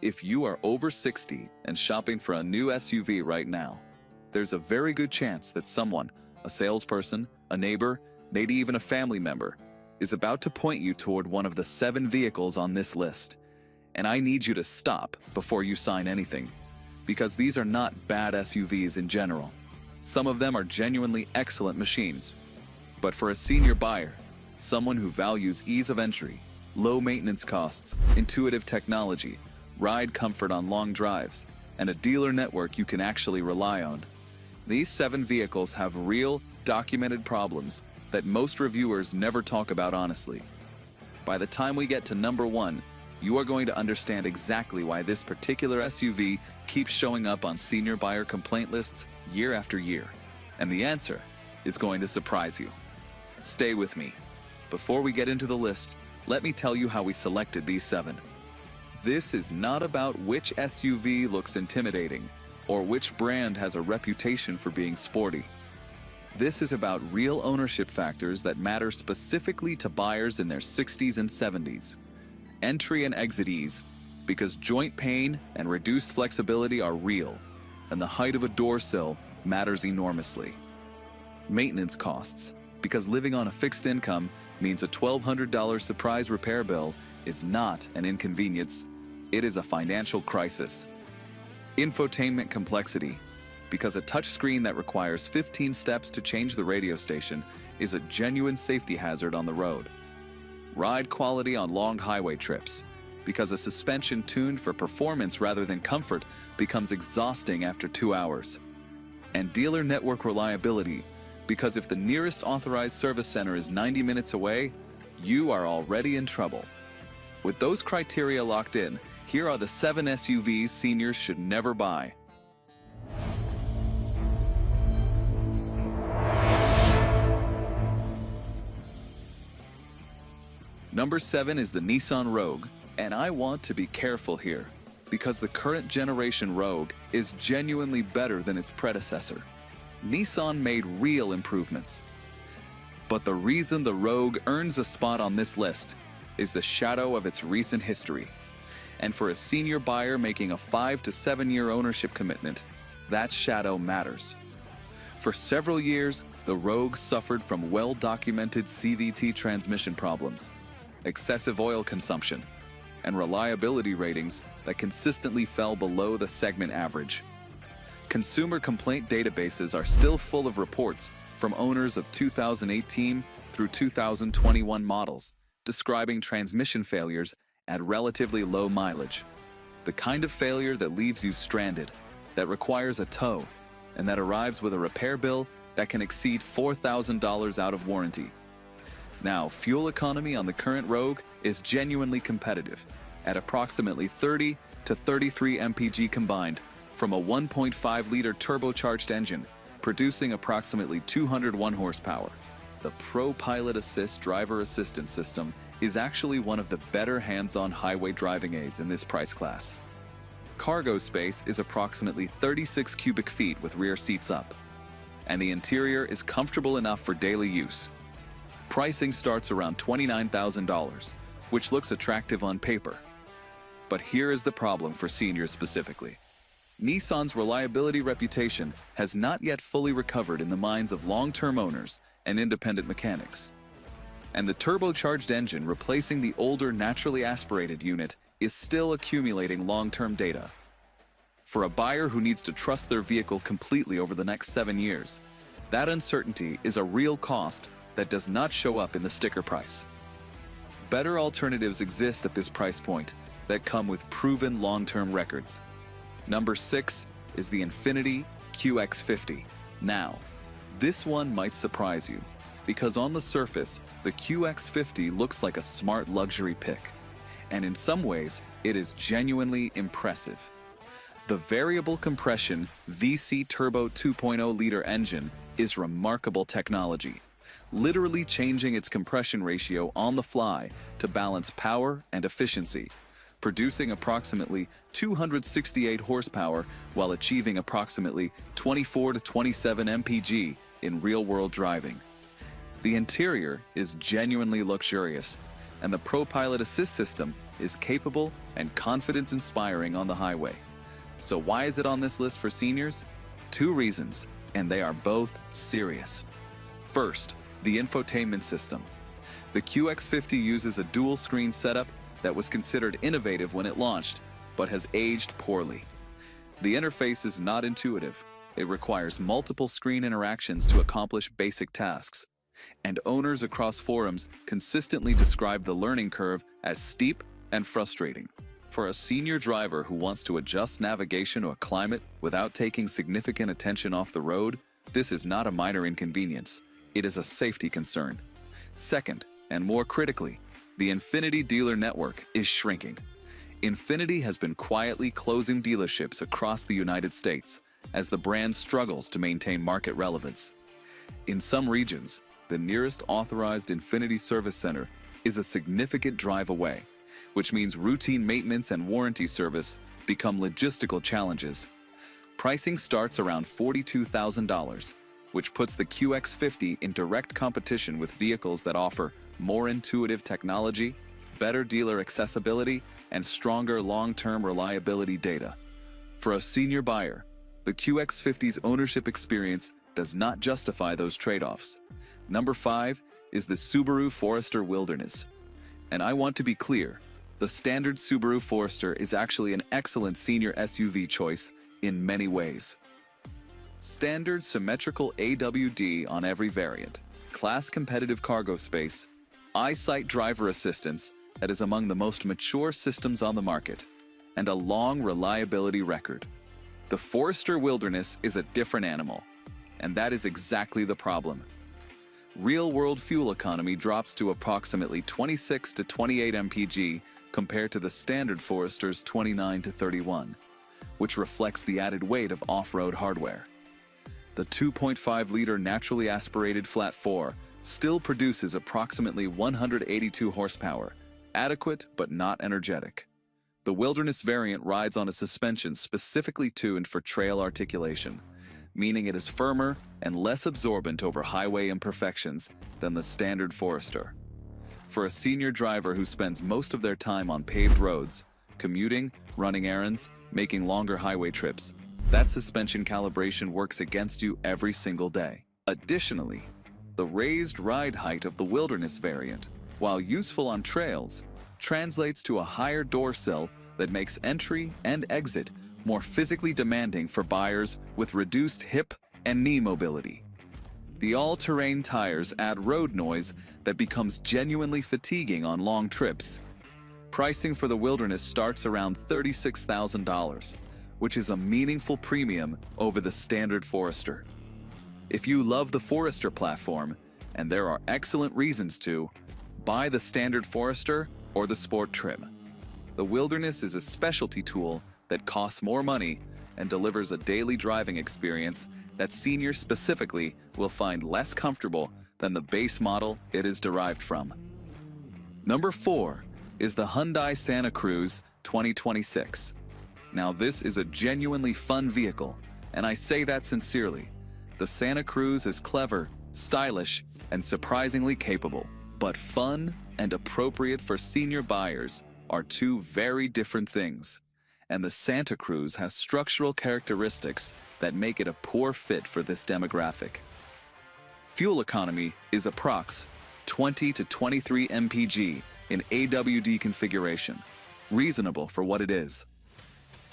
If you are over 60 and shopping for a new SUV right now, there's a very good chance that someone, a salesperson, a neighbor, maybe even a family member, is about to point you toward one of the 7 vehicles on this list. And I need you to stop before you sign anything, because these are not bad SUVs in general. Some of them are genuinely excellent machines. But for a senior buyer, someone who values ease of entry, low maintenance costs, intuitive technology, ride comfort on long drives, and a dealer network you can actually rely on, these 7 vehicles have real, documented problems that most reviewers never talk about honestly. By the time we get to number 1, you are going to understand exactly why this particular SUV keeps showing up on senior buyer complaint lists year after year. And the answer is going to surprise you. Stay with me. Before we get into the list, let me tell you how we selected these 7. This is not about which SUV looks intimidating or which brand has a reputation for being sporty. This is about real ownership factors that matter specifically to buyers in their 60s and 70s. Entry and exit ease, because joint pain and reduced flexibility are real, and the height of a door sill matters enormously. Maintenance costs, because living on a fixed income means a $1,200 surprise repair bill is not an inconvenience, it is a financial crisis. Infotainment complexity, because a touchscreen that requires 15 steps to change the radio station is a genuine safety hazard on the road. Ride quality on long highway trips, because a suspension tuned for performance rather than comfort becomes exhausting after 2 hours. And dealer network reliability, because if the nearest authorized service center is 90 minutes away, you are already in trouble. With those criteria locked in, here are the 7 SUVs seniors should never buy. Number 7 is the Nissan Rogue, and I want to be careful here, because the current generation Rogue is genuinely better than its predecessor. Nissan made real improvements. But the reason the Rogue earns a spot on this list is the shadow of its recent history. And for a senior buyer making a 5 to 7 year ownership commitment, that shadow matters. For several years, the Rogue suffered from well-documented CVT transmission problems, excessive oil consumption, and reliability ratings that consistently fell below the segment average. Consumer complaint databases are still full of reports from owners of 2018 through 2021 models describing transmission failures at relatively low mileage. The kind of failure that leaves you stranded, that requires a tow, and that arrives with a repair bill that can exceed $4,000 out of warranty. Now, fuel economy on the current Rogue is genuinely competitive at approximately 30 to 33 mpg combined from a 1.5-liter turbocharged engine, producing approximately 201 horsepower. The Pro Pilot Assist driver assistance system is actually one of the better hands-on highway driving aids in this price class. Cargo space is approximately 36 cubic feet with rear seats up, and the interior is comfortable enough for daily use. Pricing starts around $29,000, which looks attractive on paper. But here is the problem for seniors specifically. Nissan's reliability reputation has not yet fully recovered in the minds of long-term owners and independent mechanics. And the turbocharged engine replacing the older naturally aspirated unit is still accumulating long-term data. For a buyer who needs to trust their vehicle completely over the next 7 years, that uncertainty is a real cost that does not show up in the sticker price. Better alternatives exist at this price point that come with proven long-term records. Number 6 is the Infiniti QX50. Now, this one might surprise you, because on the surface, the QX50 looks like a smart luxury pick, and in some ways, it is genuinely impressive. The variable compression VC Turbo 2.0-liter engine is remarkable technology, literally changing its compression ratio on the fly to balance power and efficiency, producing approximately 268 horsepower while achieving approximately 24 to 27 mpg in real-world driving. The interior is genuinely luxurious, and the Pro Pilot Assist system is capable and confidence-inspiring on the highway. So why is it on this list for seniors? Two reasons, and they are both serious. First, the infotainment system. The QX50 uses a dual-screen setup that was considered innovative when it launched, but has aged poorly. The interface is not intuitive. It requires multiple screen interactions to accomplish basic tasks, and owners across forums consistently describe the learning curve as steep and frustrating. For a senior driver who wants to adjust navigation or climate without taking significant attention off the road, this is not a minor inconvenience. It is a safety concern. Second, and more critically, the Infiniti dealer network is shrinking. Infiniti has been quietly closing dealerships across the United States as the brand struggles to maintain market relevance. In some regions, the nearest authorized Infiniti service center is a significant drive away, which means routine maintenance and warranty service become logistical challenges. Pricing starts around $42,000, which puts the QX50 in direct competition with vehicles that offer more intuitive technology, better dealer accessibility, and stronger long-term reliability data. For a senior buyer, the QX50's ownership experience does not justify those trade-offs. Number 5 is the Subaru Forester Wilderness. And I want to be clear, the standard Subaru Forester is actually an excellent senior SUV choice in many ways. Standard symmetrical AWD on every variant, class-competitive cargo space, EyeSight driver assistance that is among the most mature systems on the market, and a long reliability record. The Forester Wilderness is a different animal, and that is exactly the problem. Real-world fuel economy drops to approximately 26 to 28 mpg compared to the standard Forester's 29 to 31, which reflects the added weight of off-road hardware. The 2.5-liter naturally aspirated flat 4 still produces approximately 182 horsepower, adequate but not energetic. The Wilderness variant rides on a suspension specifically tuned for trail articulation, meaning it is firmer and less absorbent over highway imperfections than the standard Forester. For a senior driver who spends most of their time on paved roads, commuting, running errands, making longer highway trips, that suspension calibration works against you every single day. Additionally, the raised ride height of the Wilderness variant, while useful on trails, translates to a higher door sill that makes entry and exit more physically demanding for buyers with reduced hip and knee mobility. The all-terrain tires add road noise that becomes genuinely fatiguing on long trips. Pricing for the Wilderness starts around $36,000, which is a meaningful premium over the standard Forester. If you love the Forester platform, and there are excellent reasons to, buy the standard Forester or the Sport trim. The Wilderness is a specialty tool that costs more money and delivers a daily driving experience that seniors specifically will find less comfortable than the base model it is derived from. Number 4 is the Hyundai Santa Cruz 2026. Now this is a genuinely fun vehicle, and I say that sincerely. The Santa Cruz is clever, stylish, and surprisingly capable. But fun and appropriate for senior buyers are two very different things, and the Santa Cruz has structural characteristics that make it a poor fit for this demographic. Fuel economy is approx 20 to 23 mpg in AWD configuration, reasonable for what it is.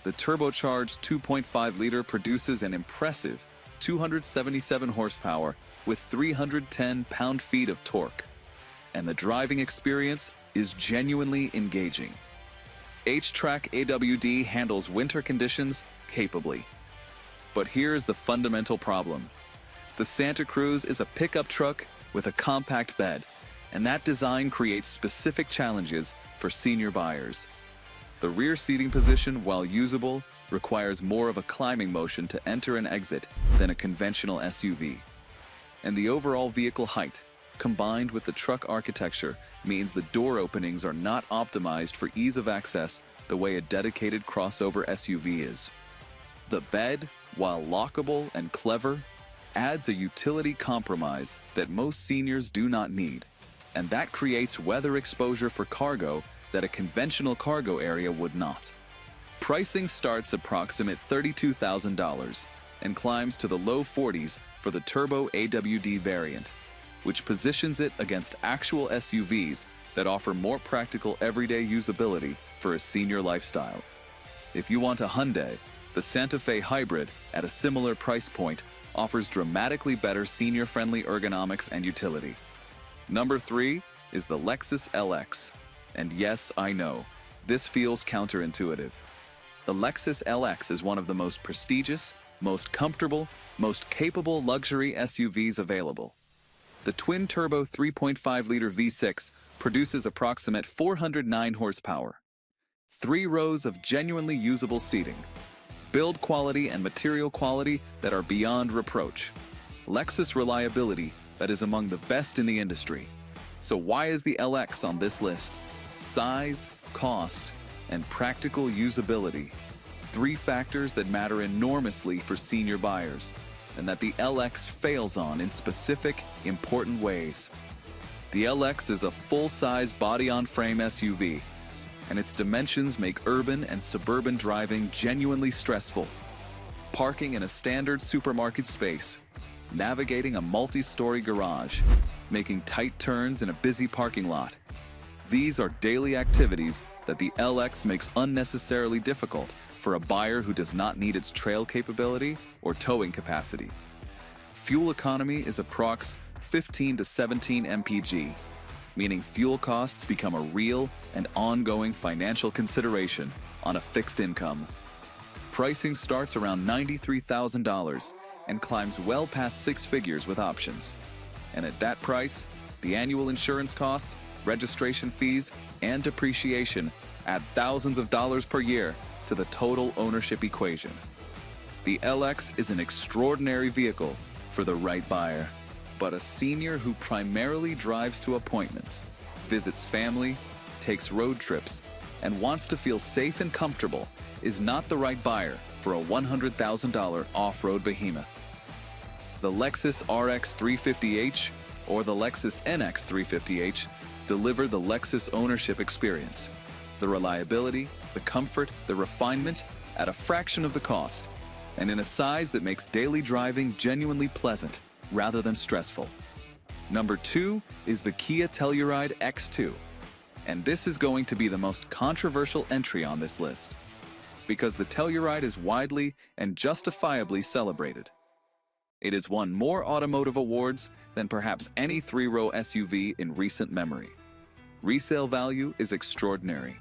The turbocharged 2.5-liter produces an impressive 277 horsepower with 310 pound-feet of torque, and the driving experience is genuinely engaging. H-Track AWD handles winter conditions capably. But here's the fundamental problem. The Santa Cruz is a pickup truck with a compact bed, and that design creates specific challenges for senior buyers. The rear seating position, while usable, requires more of a climbing motion to enter and exit than a conventional SUV. And the overall vehicle height, combined with the truck architecture, means the door openings are not optimized for ease of access the way a dedicated crossover SUV is. The bed, while lockable and clever, adds a utility compromise that most seniors do not need, and that creates weather exposure for cargo that a conventional cargo area would not. Pricing starts approximate $32,000 and climbs to the low 40s for the turbo AWD variant, which positions it against actual SUVs that offer more practical everyday usability for a senior lifestyle. If you want a Hyundai, the Santa Fe Hybrid at a similar price point offers dramatically better senior-friendly ergonomics and utility. Number 3 is the Lexus LX. And yes, I know, this feels counterintuitive. The Lexus LX is one of the most prestigious, most comfortable, most capable luxury SUVs available. The twin-turbo 3.5-liter V6 produces approximate 409 horsepower, 3 rows of genuinely usable seating, build quality and material quality that are beyond reproach, Lexus reliability that is among the best in the industry. So why is the LX on this list? Size, cost, and practical usability. 3 factors that matter enormously for senior buyers, and that the LX fails on in specific, important ways. The LX is a full-size body-on-frame SUV, and its dimensions make urban and suburban driving genuinely stressful. Parking in a standard supermarket space, navigating a multi-story garage, making tight turns in a busy parking lot. These are daily activities that the LX makes unnecessarily difficult for a buyer who does not need its trail capability or towing capacity. Fuel economy is approx 15 to 17 mpg, meaning fuel costs become a real and ongoing financial consideration on a fixed income. Pricing starts around $93,000 and climbs well past 6 figures with options. And at that price, the annual insurance cost, registration fees, and depreciation add thousands of dollars per year to the total ownership equation. The LX is an extraordinary vehicle for the right buyer, but a senior who primarily drives to appointments, visits family, takes road trips, and wants to feel safe and comfortable is not the right buyer for a $100,000 off-road behemoth. The Lexus RX 350h or the Lexus NX 350h deliver the Lexus ownership experience. The reliability, the comfort, the refinement at a fraction of the cost, and in a size that makes daily driving genuinely pleasant rather than stressful. Number 2 is the Kia Telluride X2, and this is going to be the most controversial entry on this list, because the Telluride is widely and justifiably celebrated. It has won more automotive awards than perhaps any 3-row SUV in recent memory. Resale value is extraordinary.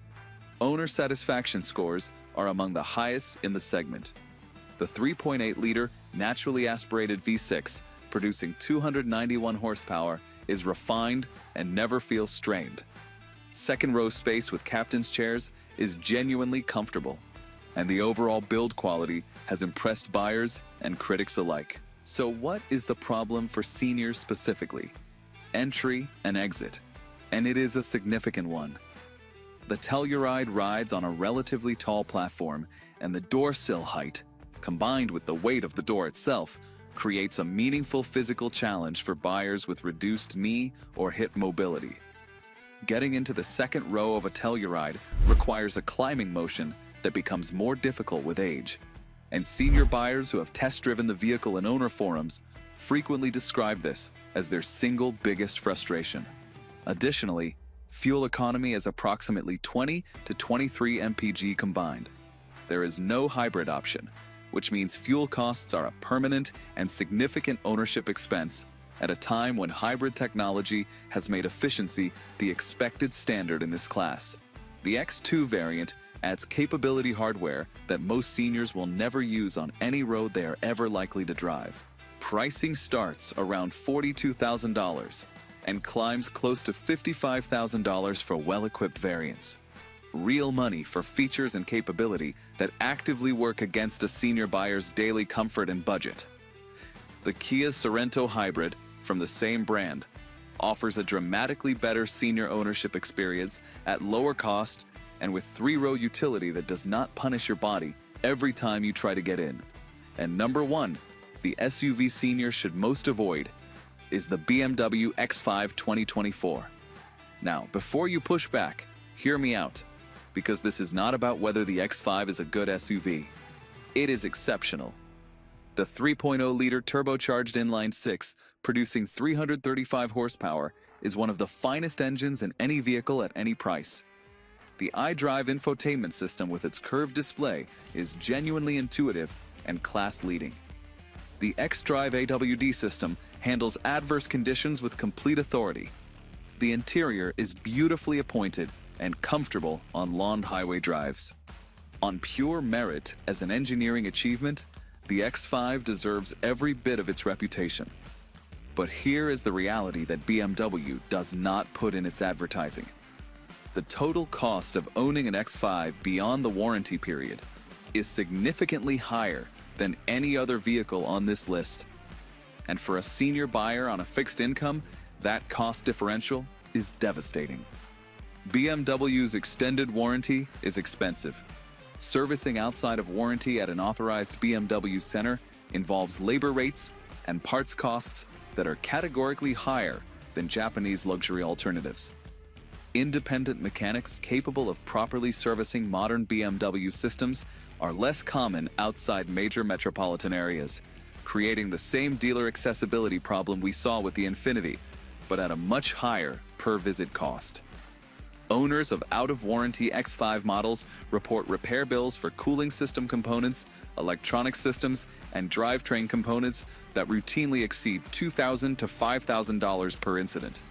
Owner satisfaction scores are among the highest in the segment. The 3.8-liter naturally aspirated V6, producing 291 horsepower, is refined and never feels strained. Second-row space with captain's chairs is genuinely comfortable, and the overall build quality has impressed buyers and critics alike. So what is the problem for seniors specifically? Entry and exit, and it is a significant one. The Telluride rides on a relatively tall platform, and the door sill height, combined with the weight of the door itself, creates a meaningful physical challenge for buyers with reduced knee or hip mobility. Getting into the second row of a Telluride requires a climbing motion that becomes more difficult with age, and senior buyers who have test-driven the vehicle in owner forums frequently describe this as their single biggest frustration. Additionally, fuel economy is approximately 20 to 23 mpg combined. There is no hybrid option, which means fuel costs are a permanent and significant ownership expense at a time when hybrid technology has made efficiency the expected standard in this class. The X2 variant adds capability hardware that most seniors will never use on any road they are ever likely to drive. Pricing starts around $42,000 and climbs close to $55,000 for well-equipped variants. Real money for features and capability that actively work against a senior buyer's daily comfort and budget. The Kia Sorento Hybrid, from the same brand, offers a dramatically better senior ownership experience at lower cost and with 3-row utility that does not punish your body every time you try to get in. And number 1, the SUV seniors should most avoid, is the BMW X5 2024. Now, before you push back, Hear me out, because this is not about whether the X5 is a good SUV. It is exceptional. The 3.0-liter turbocharged inline-six, producing 335 horsepower, is one of the finest engines in any vehicle at any price. The iDrive infotainment system with its curved display is genuinely intuitive and class-leading. The xDrive AWD system handles adverse conditions with complete authority. The interior is beautifully appointed and comfortable on long highway drives. On pure merit as an engineering achievement, the X5 deserves every bit of its reputation. But here is the reality that BMW does not put in its advertising. The total cost of owning an X5 beyond the warranty period is significantly higher than any other vehicle on this list. And for a senior buyer on a fixed income, that cost differential is devastating. BMW's extended warranty is expensive. Servicing outside of warranty at an authorized BMW center involves labor rates and parts costs that are categorically higher than Japanese luxury alternatives. Independent mechanics capable of properly servicing modern BMW systems are less common outside major metropolitan areas, creating the same dealer accessibility problem we saw with the Infiniti, but at a much higher per-visit cost. Owners of out-of-warranty X5 models report repair bills for cooling system components, electronic systems, and drivetrain components that routinely exceed $2,000 to $5,000 per incident.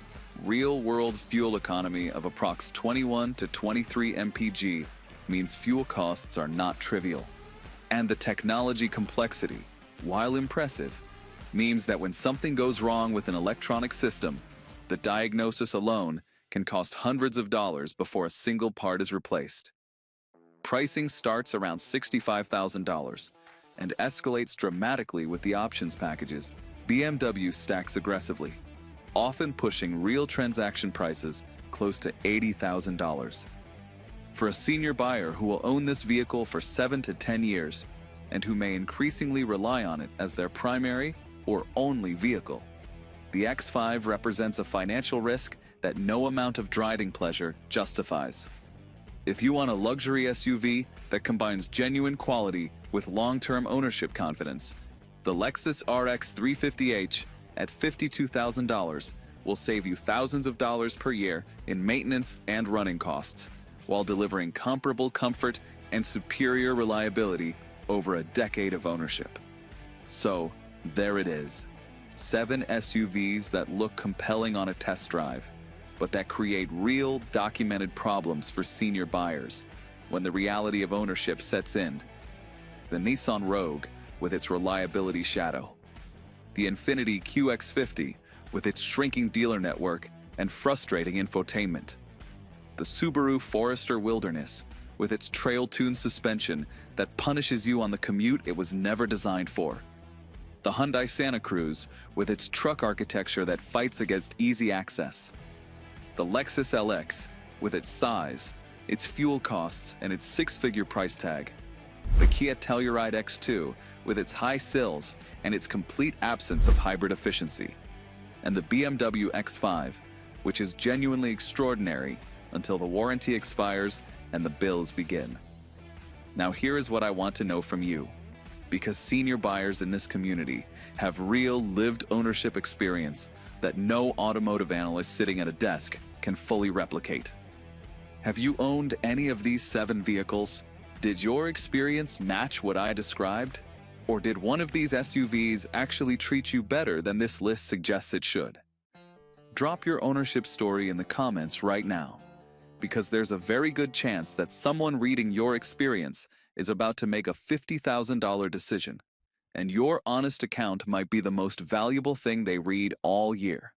Real-world fuel economy of approx 21 to 23 mpg means fuel costs are not trivial. And the technology complexity, while impressive, means that when something goes wrong with an electronic system, the diagnosis alone can cost hundreds of dollars before a single part is replaced. Pricing starts around $65,000 and escalates dramatically with the options packages. BMW stacks aggressively, often pushing real transaction prices close to $80,000. For a senior buyer who will own this vehicle for 7 to 10 years and who may increasingly rely on it as their primary or only vehicle, the X5 represents a financial risk that no amount of driving pleasure justifies. If you want a luxury SUV that combines genuine quality with long-term ownership confidence, the Lexus RX 350h at $52,000 will save you thousands of dollars per year in maintenance and running costs, while delivering comparable comfort and superior reliability over a decade of ownership. So, there it is. 7 SUVs that look compelling on a test drive, but that create real, documented problems for senior buyers when the reality of ownership sets in. The Nissan Rogue with its reliability shadow. The Infiniti QX50 with its shrinking dealer network and frustrating infotainment. The Subaru Forester Wilderness with its trail-tuned suspension that punishes you on the commute it was never designed for. The Hyundai Santa Cruz with its truck architecture that fights against easy access. The Lexus LX with its size, its fuel costs, and its 6-figure price tag. The Kia Telluride X2 with its high sills and its complete absence of hybrid efficiency. And the BMW X5, which is genuinely extraordinary until the warranty expires and the bills begin. Now here is what I want to know from you, because senior buyers in this community have real lived ownership experience that no automotive analyst sitting at a desk can fully replicate. Have you owned any of these 7 vehicles? Did your experience match what I described? Or did one of these SUVs actually treat you better than this list suggests it should? Drop your ownership story in the comments right now, because there's a very good chance that someone reading your experience is about to make a $50,000 decision, and your honest account might be the most valuable thing they read all year.